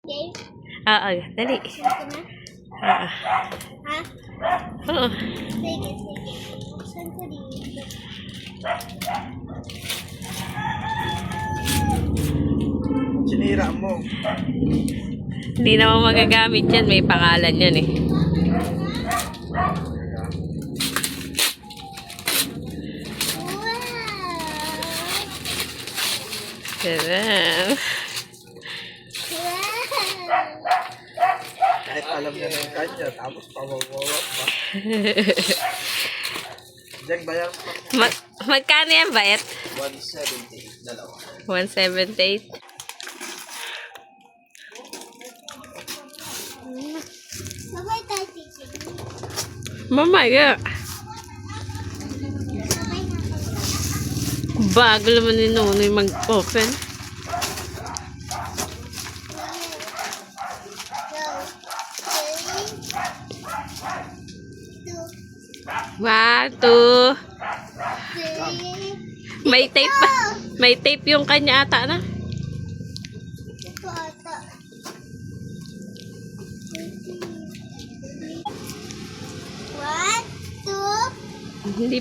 Game? Oo, dali. Gusto na? Oo. Ha? Oo. Sige, sige. Buksan ko dito. Sinira mo. Hindi naman magagamit yan. May pangalan yan eh. Wow! Sarap. Kahit alam niya ng kanya, tapos pawawawa pa. Jack, bayan pa. Magkano yan, Bayet? 178, dalawa. 178. Sabay tayo titin. Mamaya. Sabay na ako. Bago naman ni Nonoy mag-open. Go. 1, 2. 3. May tape pa. May tape yung kanya ata na. Ito ata. 1, 2. Hindi